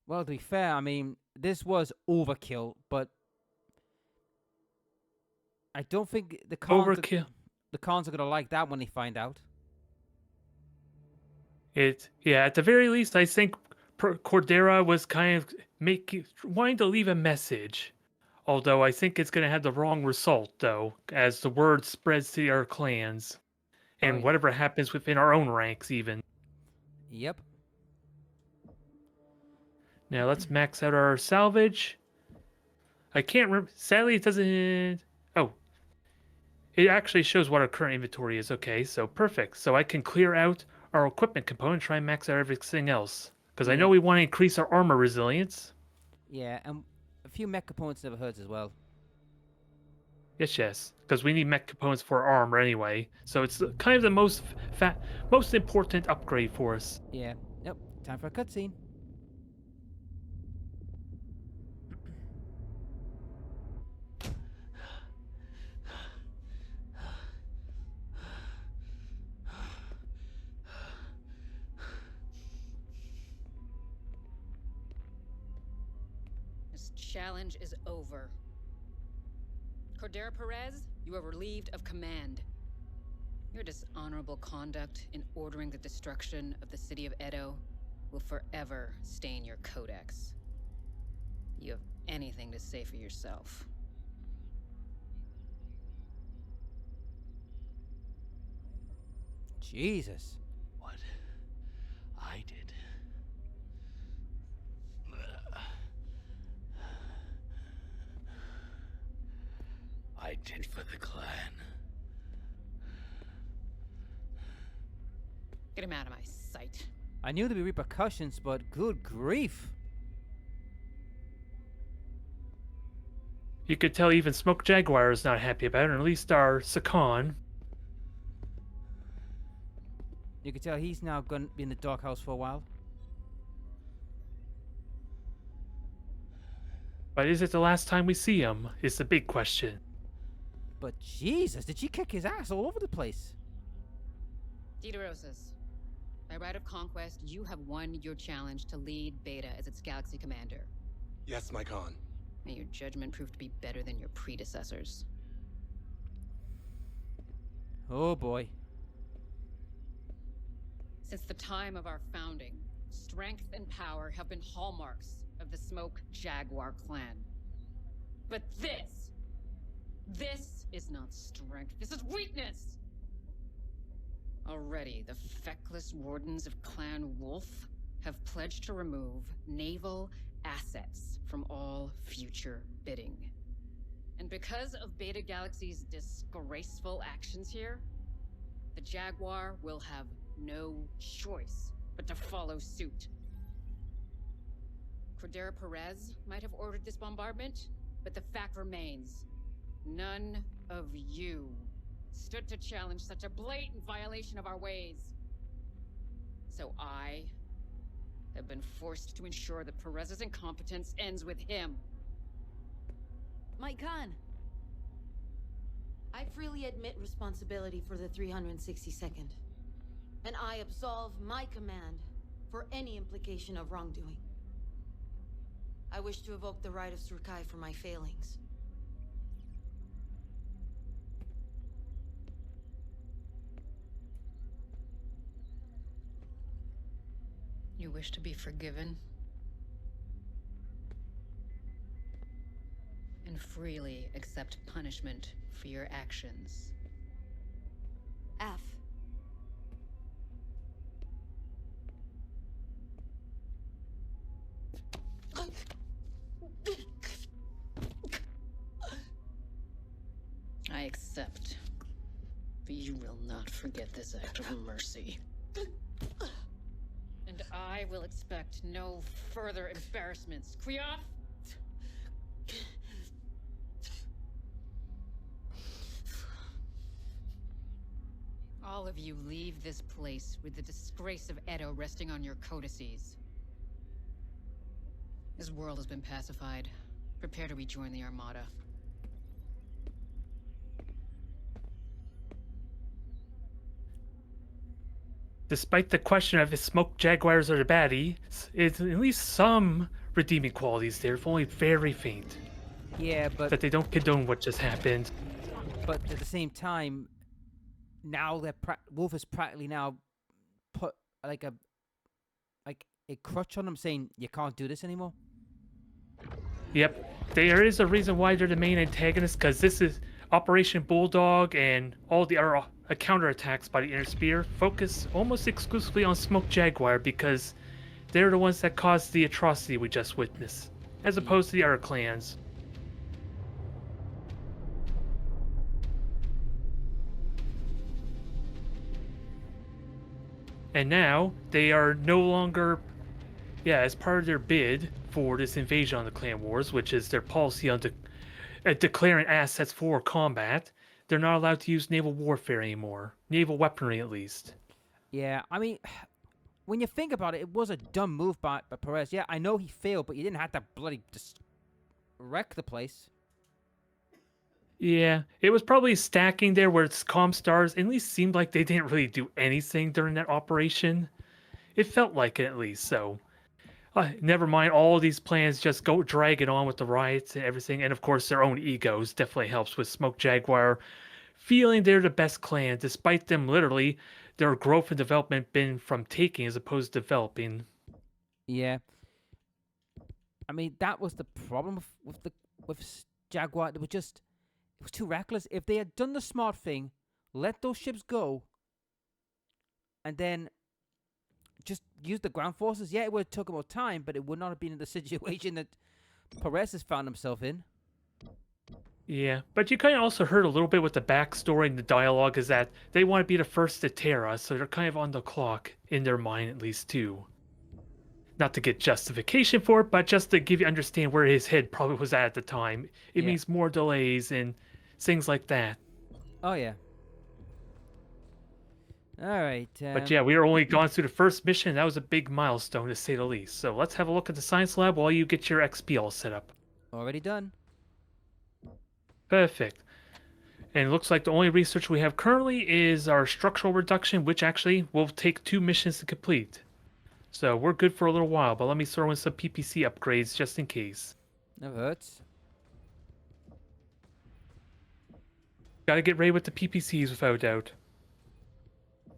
Well, to be fair, I mean, this was overkill, but I don't think Overkill. the cons are gonna like that when they find out. Yeah, at the very least, I think Cordera was kind of wanting to leave a message. Although I think it's going to have the wrong result, though, as the word spreads to our clans Oh, and whatever happens within our own ranks, even. yep. Now let's max out our salvage. I can't remember. Sadly, it doesn't. Oh, it actually shows what our current inventory is. Okay, so perfect. So I can clear out our equipment component, try and max out everything else. Because I know Yeah, we want to increase our armor resilience. yeah, and a few mech components never hurts as well. Yes. Because we need mech components for our armor anyway. So it's kind of the most important upgrade for us. Yeah. Yep. Time for a cutscene. This challenge is over. Cordera Perez, you are relieved of command. Your dishonorable conduct in ordering the destruction of the city of Edo will forever stain your codex. You have anything to say for yourself? Jesus. What I did. I did for the clan. Get him out of my sight. I knew there'd be repercussions, but good grief. You could tell even Smoke Jaguar is not happy about it, or at least our Sakan. You can tell he's now going to be in the doghouse for a while. But is it the last time we see him? Is the big question. But Jesus, did she kick his ass all over the place? Diderosas, by right of conquest, you have won your challenge to lead Beta as its galaxy commander. Yes, my Khan. May your judgment prove to be better than your predecessors. Oh boy. Since the time of our founding, strength and power have been hallmarks of the Smoke Jaguar clan. But this is not strength, this is weakness! Already, the feckless wardens of Clan Wolf have pledged to remove naval assets from all future bidding. And because of Beta Galaxy's disgraceful actions here, the Jaguar will have no choice but to follow suit. Cordera Perez might have ordered this bombardment, but the fact remains, none of you stood to challenge such a blatant violation of our ways. So I have been forced to ensure that Perez's incompetence ends with him. My Khan, I freely admit responsibility for the 362nd, and I absolve my command for any implication of wrongdoing. I wish to evoke the right of Surkai for my failings. You wish to be forgiven? And freely accept punishment for your actions. F. I accept. But you will not forget this act of mercy. And I will expect no further embarrassments. Kriaf? All of you leave this place with the disgrace of Edo resting on your codices. This world has been pacified. Prepare to rejoin the Armada. despite the question of if smoke jaguars are the baddie, it's at least some redeeming qualities there, if only very faint. Yeah, That they don't condone what just happened. but at the same time, now that Wolf has practically now put like a crutch on him, saying you can't do this anymore. Yep, there is a reason why they're the main antagonist, because this is Operation Bulldog, and all the other counterattacks by the Inner Spear focus almost exclusively on Smoke Jaguar, because they're the ones that caused the atrocity we just witnessed, as opposed to the other clans. And now they are no longer, as part of their bid for this invasion on the Clan Wars, which is their policy on declaring assets for combat, they're not allowed to use naval warfare anymore. Naval weaponry, at least. Yeah, I mean, when you think about it, it was a dumb move by Perez. Yeah, I know he failed, but you didn't have to bloody just wreck the place. Yeah, it was probably stacking there where its comm stars at least seemed like they didn't really do anything during that operation. It felt like it, at least, so... never mind, all these plans just go drag it on with the riots and everything, and of course their own egos definitely helps with Smoke Jaguar feeling they're the best clan, despite them literally, their growth and development been from taking as opposed to developing. Yeah. I mean, that was the problem with Jaguar. It was too reckless. If they had done the smart thing, let those ships go, and then just use the ground forces, yeah, it would have took more time, but it would not have been in the situation that Perez has found himself in. Yeah, but you kind of also heard a little bit with the backstory and the dialogue is that they want to be the first to tear us, so they're kind of on the clock, in their mind at least, too. Not to get justification for it, but just to give you understand where his head probably was at the time. It Yeah. means more delays and things like that. Oh, yeah. All right. But yeah, we were only gone through the first mission. That was a big milestone, to say the least. So let's have a look at the science lab while you get your XP all set up. Already done. Perfect. And it looks like the only research we have currently is our structural reduction, which actually will take 2 missions to complete. So we're good for a little while, but let me throw in some PPC upgrades just in case. Never hurts. Gotta get ready with the PPCs without a doubt.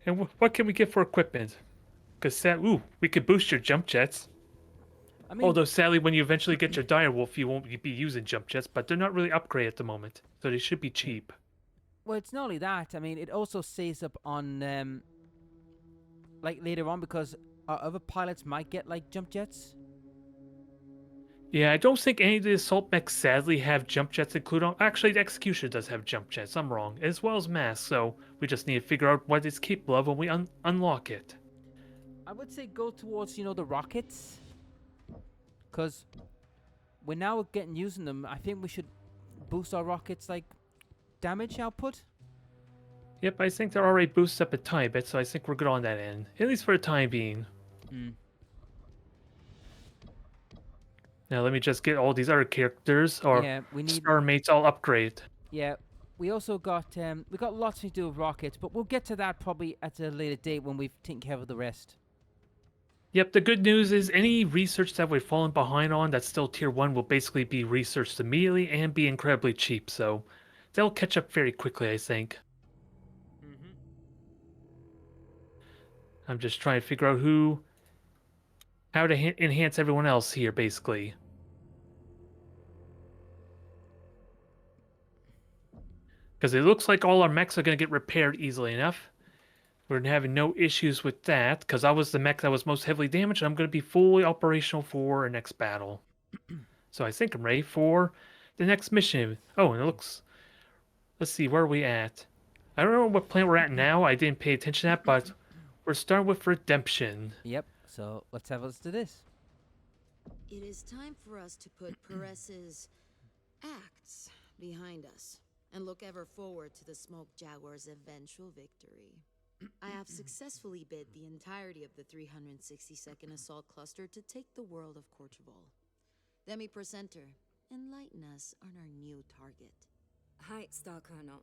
And what can we get for equipment? Because we could boost your jump jets. I mean, Although sadly, when you eventually get your direwolf, you won't be using jump jets, but they're not really upgraded at the moment, so they should be cheap. well, it's not only that. I mean, it also saves up on, like, later on, because our other pilots might get, like, jump jets. Yeah, I don't think any of the assault mechs sadly have jump jets included on. Actually, the Executioner does have jump jets, I'm wrong, as well as Mass, so we just need to figure out what it's capable of when we unlock it. I would say go towards, the rockets. Because we're now getting using them. I think we should boost our rockets, like, damage output. Yep, I think they're already boosted up a tiny bit, so I think we're good on that end. At least for the time being. Hmm. Now let me just get all these other characters, or Yeah, we need... star mates all upgrade. Yeah, we also got we got lots to do with rockets, but we'll get to that probably at a later date when we've taken care of the rest. Yep, the good news is any research that we've fallen behind on that's still tier 1 will basically be researched immediately and be incredibly cheap, so they'll catch up very quickly, I think. Mm-hmm. I'm just trying to figure out how to enhance everyone else here, basically. Because it looks like all our mechs are going to get repaired easily enough. We're having no issues with that, because I was the mech that was most heavily damaged, and I'm going to be fully operational for our next battle. So I think I'm ready for the next mission. Oh, and it looks... Let's see, where are we at? I don't know what planet we're at now. I didn't pay attention to that, but we're starting with Redemption. Yep, so let's have a listen to this. It is time for us to put Perez's acts behind us and look ever forward to the Smoke Jaguar's eventual victory. I have successfully bid the entirety of the 362nd Assault Cluster to take the world of Corcheval. Demi Presenter, enlighten us on our new target. Hi, Star Colonel.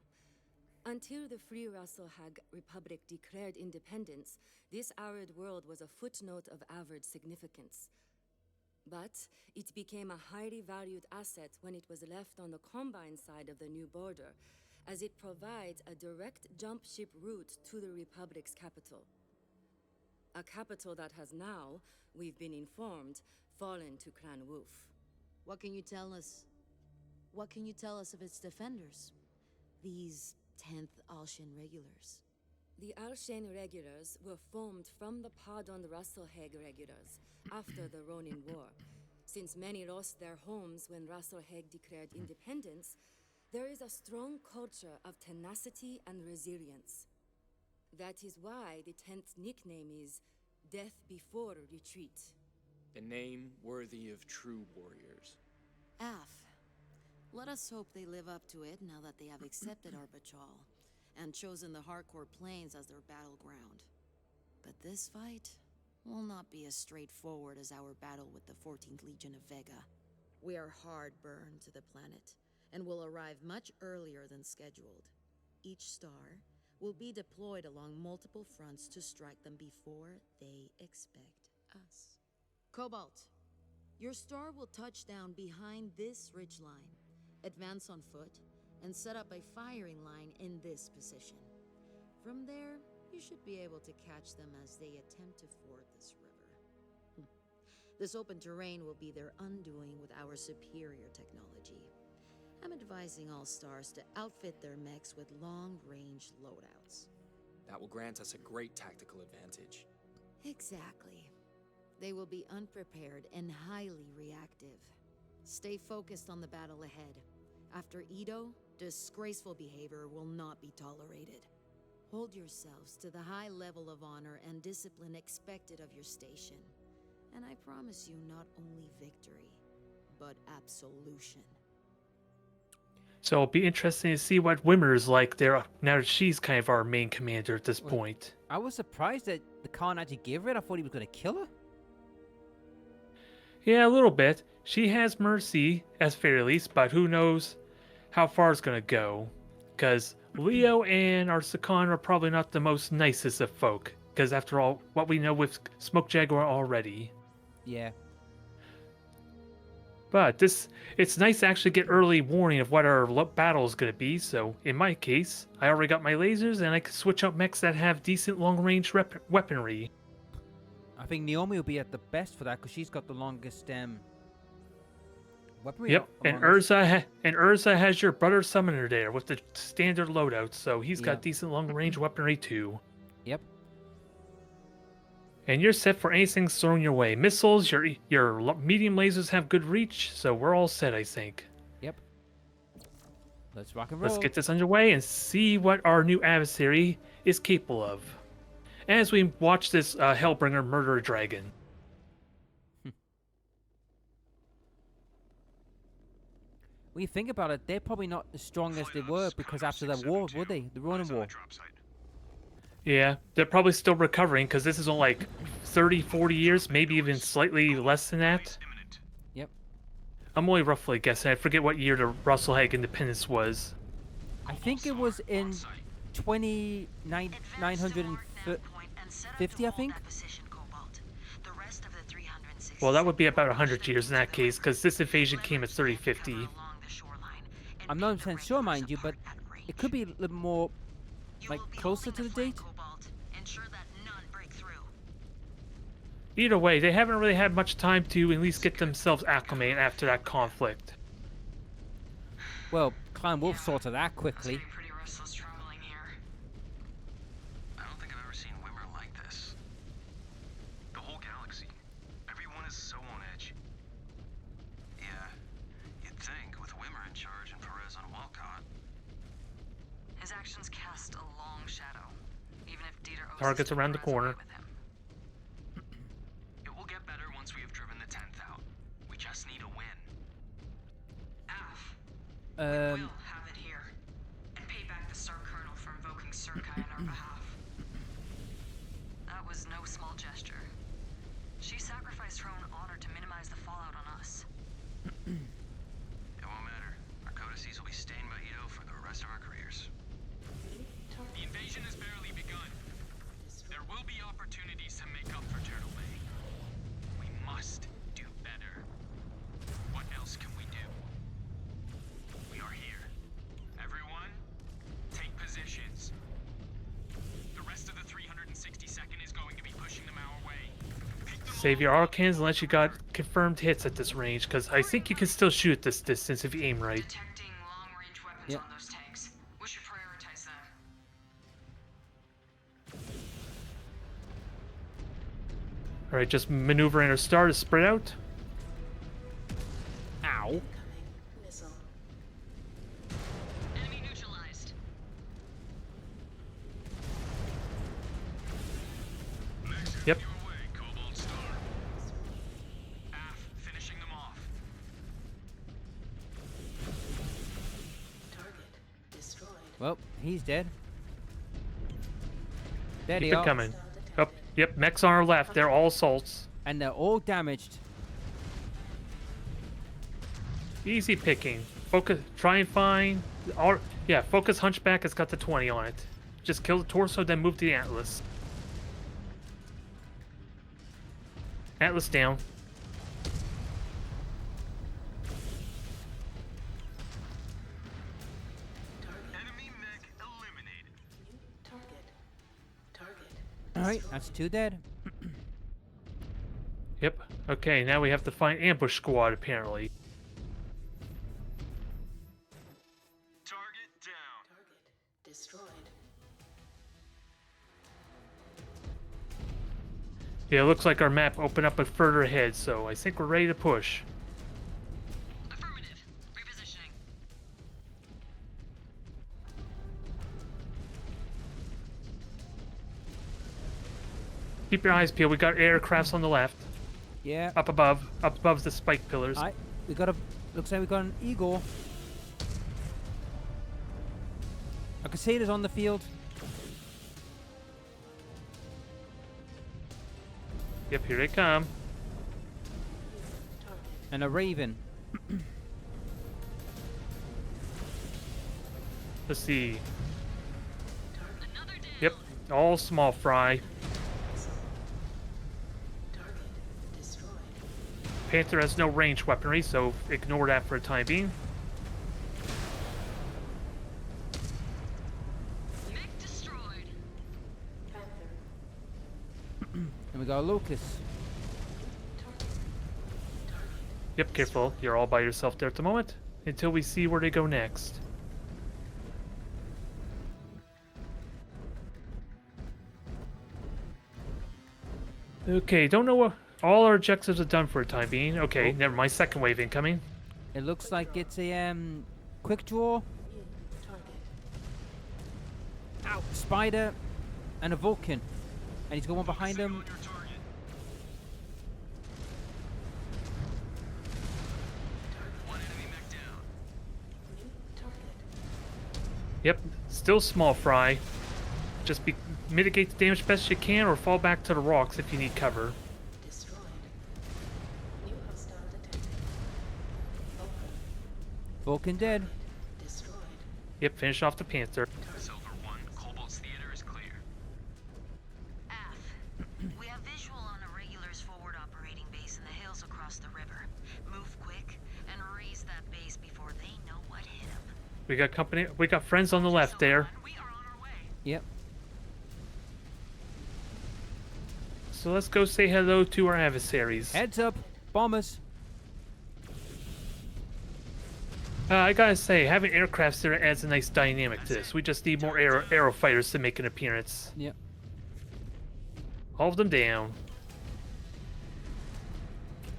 Until the Free Russell Hag Republic declared independence, this arid world was a footnote of average significance. But it became a highly valued asset when it was left on the Combine side of the new border, as it provides a direct jump ship route to the Republic's capital. A capital that has now, we've been informed, fallen to Clan Wolf. What can you tell us? What can you tell us of its defenders? These 10th Alshan regulars. The Alshan regulars were formed from the pardoned Russell Hag regulars after the Ronin War. Since many lost their homes when Russell Hag declared independence, there is a strong culture of tenacity and resilience. That is why the 10th nickname is Death Before Retreat. A name worthy of true warriors. Af. Let us hope they live up to it now that they have accepted our betrayal and chosen the hardcore plains as their battleground. But this fight will not be as straightforward as our battle with the 14th Legion of Vega. We are hard burned to the planet and will arrive much earlier than scheduled. Each star will be deployed along multiple fronts to strike them before they expect us. Cobalt, your star will touch down behind this ridgeline, advance on foot, and set up a firing line in this position. From there, you should be able to catch them as they attempt to ford this river. This open terrain will be their undoing with our superior technology. I'm advising all stars to outfit their mechs with long-range loadouts. That will grant us a great tactical advantage. Exactly. They will be unprepared and highly reactive. Stay focused on the battle ahead. After Edo, disgraceful behavior will not be tolerated. Hold yourselves to the high level of honor and discipline expected of your station. And I promise you not only victory, but absolution. So it'll be interesting to see what Wimmer's like there now that she's kind of our main commander at this point. I was surprised that the Khan actually gave her it. I thought he was going to kill her. Yeah, a little bit. She has mercy, as fair least, but who knows how far it's going to go. Because Leo and our Sakan are probably not the most nicest of folk. Because after all, what we know with Smoke Jaguar already. Yeah. But it's nice to actually get early warning of what our battle is going to be. So in my case, I already got my lasers and I can switch out mechs that have decent long-range weaponry. I think Naomi will be at the best for that because she's got the longest weaponry. Yep, and Urza has your brother summoner there with the standard loadout, so he's got decent long-range weaponry too. Yep. And you're set for anything thrown your way. Missiles, your medium lasers have good reach, so we're all set, I think. Yep. Let's rock and roll. Let's get this underway and see what our new adversary is capable of. As we watch this Hellbringer murder a dragon. When you think about it, they're probably not as strong as they were because after that war, were they? The Ronin War. Yeah, they're probably still recovering because this is only like 30, 40 years, maybe even slightly less than that. Yep. I'm only roughly guessing. I forget what year the Russell Hag independence was. I think it was in 950, I think. Well, that would be about 100 years in that case, because this invasion came at 3050. I'm not 100% sure, mind you, but it could be a little more, like, closer to the date. Either way, they haven't really had much time to at least get themselves acclimated after that conflict. Well, Clan Wolf sorted that quickly. I don't think I've ever seen Wimmer like this. The whole galaxy. Everyone is so on edge. Yeah, you'd think with Wimmer in charge and Perez on Walcott. His actions cast a long shadow, even if Dieter owes Target's his around the Perez corner. away with him. It will get better once we have driven the 10th out. We just need a win. Af, we will Um, have it here, and pay back the Star Colonel for invoking Surkai on our behalf. That was no small gesture. She sacrificed her own honor to minimize the fallout on us. It won't matter. Our codices will be stained by Edo for the rest of our careers. opportunities to make up for Turtle Bay. We must do better. What else can we do? We are here. Everyone, take positions. The rest of the 362nd is going to be pushing them our way. Pick them Save your all arcans unless you got confirmed hits at this range, because I think you can still shoot at this distance if you aim right. Detecting long-range weapons Yep. on those tanks. We should prioritize them. Alright, just maneuver in a star to spread out. Ow. Missile. Enemy neutralized. Yep. away, Cobalt Star. AF, finishing them off. Target destroyed. Well, he's dead. There Keep they it are. coming. Oh, yep, mechs on our left. They're all assaults. And they're all damaged. Easy picking. Focus. Try and find. Yeah, focus Hunchback has got the 20 on it. Just kill the torso, then move to the Atlas. Atlas down. Enemy mech eliminated. Target. Alright, that's 2 dead. Yep. Okay, now we have to find ambush squad apparently. Target down. Target destroyed. Yeah, it looks like our map opened up a further ahead, so I think we're ready to push. Affirmative. Repositioning. Keep your eyes peeled. We got aircrafts on the left. Yeah. Up above the spike pillars. Alright, we got a. Looks like we got an eagle. I can see it is on the field. Yep, here they come. And a raven. Let's see. Another down. Yep, all small fry. Target destroyed. Panther has no ranged weaponry, so ignore that for the time being. Mech destroyed. And we got a locust. Yep, careful. You're all by yourself there at the moment. Until we see where they go next. Okay, don't know what... All our objectives are done for the time being. Okay, never mind. Second wave incoming. It looks like it's a quick draw. Ow! Spider and a Vulcan. And he's got one behind him. On your target. One enemy mech down. Yep, still small fry. Just mitigate the damage best you can or fall back to the rocks if you need cover. Destroyed. New hostile detected. Vulcan dead. Destroyed. Yep, finish off the Panther. Silver 1, Cobalt's theater is clear. AF. We have visual on Irregular's forward operating base in the hills across the river. Move quick and raise that base before they know what hit them. We got company. We got friends on the left there. We are on our way. Yep. So let's go say hello to our adversaries. Heads up. Bombers. I gotta say, having aircrafts there adds a nice dynamic to this. We just need more aero fighters to make an appearance. Yep. All of them down.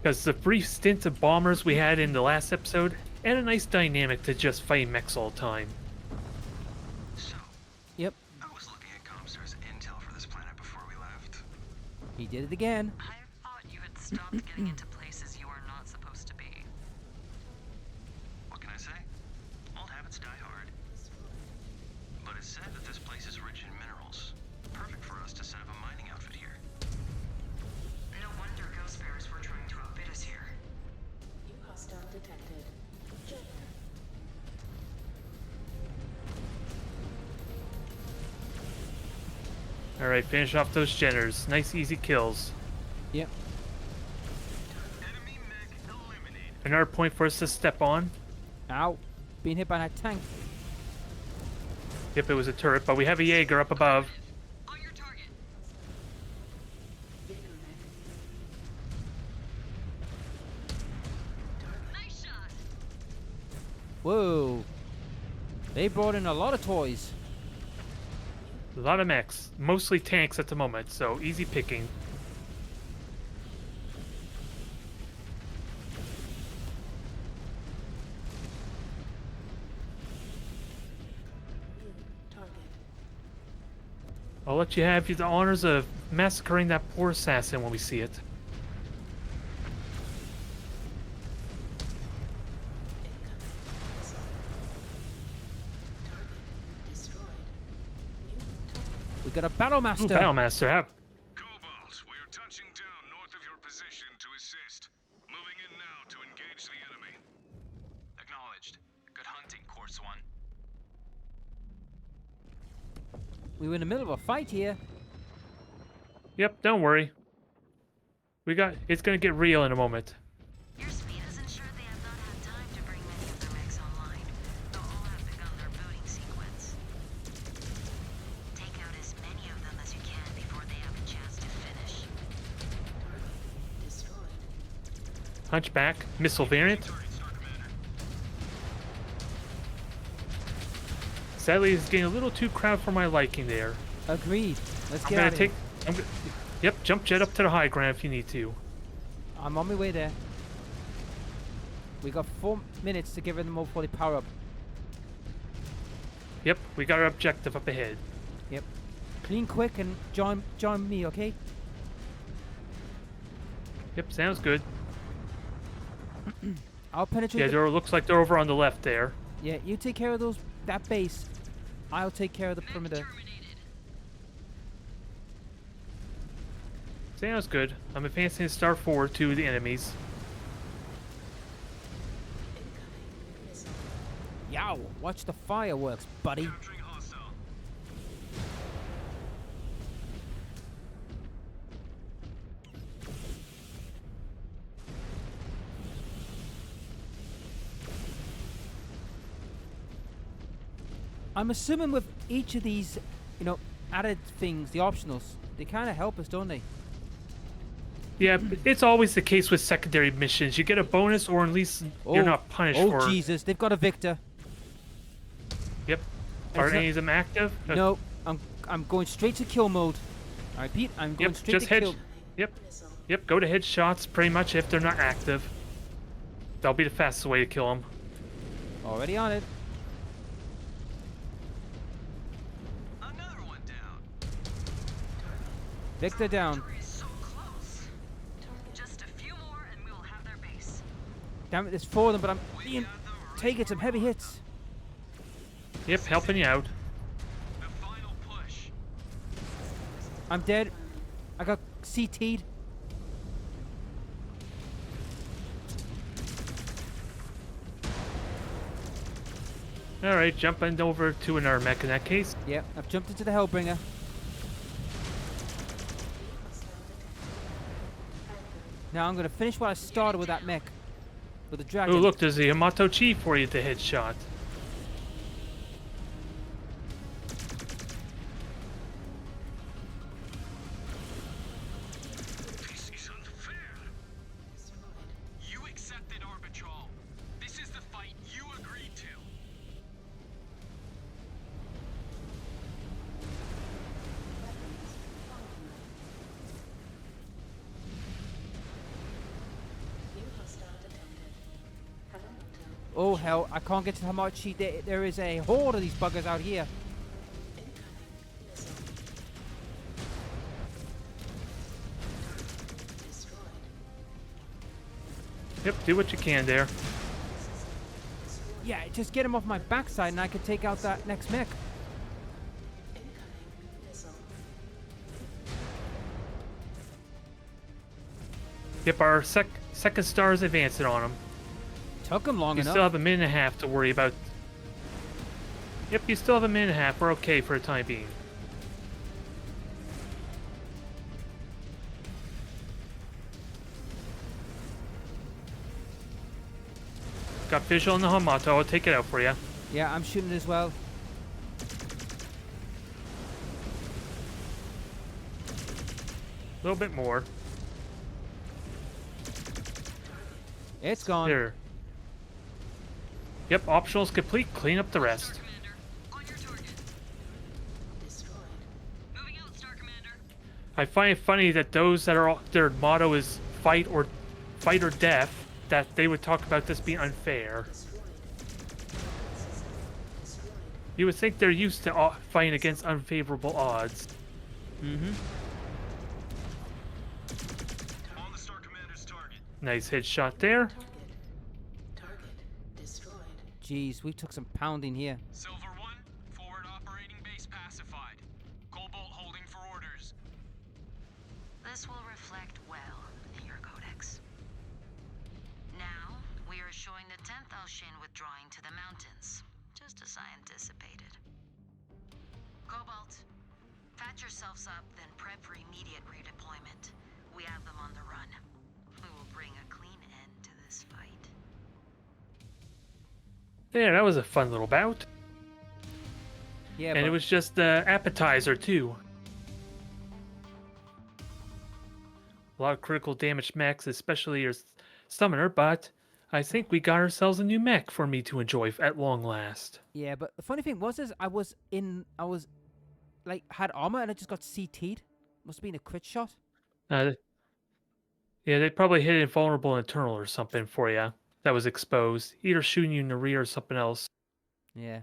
Because the brief stint of bombers we had in the last episode add a nice dynamic to just fighting mechs all the time. So, Yep. I was looking at Comstar's intel for this planet before we left. He did it again. I thought you had stopped getting into places you are not supposed to be. What can I say? Old habits die hard. But it's said that this place is rich in minerals. Perfect for us to set up a mining outfit here. No wonder ghost bears were trying to outbid us here. New hostile detected. All right, finish off those Jenners. Nice, easy kills. Yep. Enemy mech eliminated. Another point for us to step on. Ow. Being hit by that tank. Yep, it was a turret, but we have a Jaeger up above. On your target. Nice shot. Whoa. They brought in a lot of toys. A lot of mechs, mostly tanks at the moment, so easy picking. I'll let you have the honors of massacring that poor assassin when we see it. We got a battle master. Ooh, Battlemaster, have. Cobalt, we are touching down north of your position to assist. Moving in now to engage the enemy. Acknowledged. Good hunting, Course 1. We were in the middle of a fight here. Yep, don't worry. It's gonna get real in a moment. Your speed has ensured they have not had time to bring many of their mechs online. They'll all have begun their booting sequence. Take out as many of them as you can before they have a chance to finish. Hunchback, missile variant. Sadly, it's getting a little too crowded for my liking there. Agreed. Let's I'm get gonna out of take. here. Yep, jump jet up to the high ground if you need to. I'm on my way there. We got 4 minutes to give them all fully power up. Yep, we got our objective up ahead. Yep. Clean quick and join me, okay? Yep, sounds good. I'll penetrate. Yeah, there looks like they're over on the left there. Yeah, you take care of that base. I'll take care of the perimeter. Sounds good. I'm advancing the star forward to the enemies. Yow! Watch the fireworks, buddy. Capturing hostile. I'm assuming with each of these, added things, the optionals, they kind of help us, don't they? Yeah, it's always the case with secondary missions. You get a bonus, or at least you're not punished for. Oh Jesus! They've got a victor. Yep. Are It's any of them active? No, I'm going straight to kill mode. I repeat, I'm going Yep. straight Just to head. kill. Yep. Yep. Go to headshots. Pretty much if they're not active. That'll be the fastest way to kill them. Already on it. Another one down. Victor down. Victory is so close. Just a few more and we will have their base. Damn it, there's 4 of them, but I'm taking some heavy hits. Yep. Helping you out. The final push. I'm dead. I got CT'd. All right. Jumping over to another mech in that case. Yep, I've jumped into the Hellbringer. Now I'm gonna finish what I started with that mech. With the dragon. Oh, look, there's the Yamato Chief for you to headshot. This is unfair. You accepted Arbitral. This is the fight you agreed to. Oh hell, I can't get to Hamachi. There is a horde of these buggers out here. Yep. Do what you can there. Yeah, just get him off my backside and I can take out that next mech. Yep. Our second star is advancing on them. Took him long You enough. still have a minute and a half to worry about. Yep, you still have a minute and a half. We're okay for the time being. Got visual on the Hamato. I'll take it out for you. Yeah, I'm shooting as well. A little bit more. It's gone. There. Yep, optional's complete. Clean up the rest. Star Commander, on your target. Destroyed. Moving out, Star Commander. I find it funny that those that are their motto is fight or death, that they would talk about this being unfair. You would think they're used to fighting against unfavorable odds. Mm-hmm. On the Star Commander's target. Nice headshot there. Target destroyed. Jeez, we took some pounding here. Silver 1, forward operating base pacified. Cobalt holding for orders. This will reflect well in your codex. Now, we are showing the 10th Ocean withdrawing to the mountains, just as I anticipated. Cobalt, patch yourselves up, then prep for immediate redeployment. We have them on the run. We will bring a clean end to this fight. Yeah, that was a fun little bout. Yeah, And but it was just the appetizer, too. A lot of critical damage mechs, especially your summoner, but I think we got ourselves a new mech for me to enjoy at long last. yeah, but the funny thing was I was like had armor and I just got CT'd. Must have been a crit shot. Yeah, they probably hit invulnerable internal or something for you that was exposed. Either shooting you in the rear or something else. Yeah.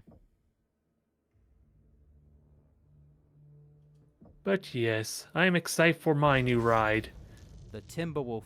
But yes, I am excited for my new ride. The Timberwolf.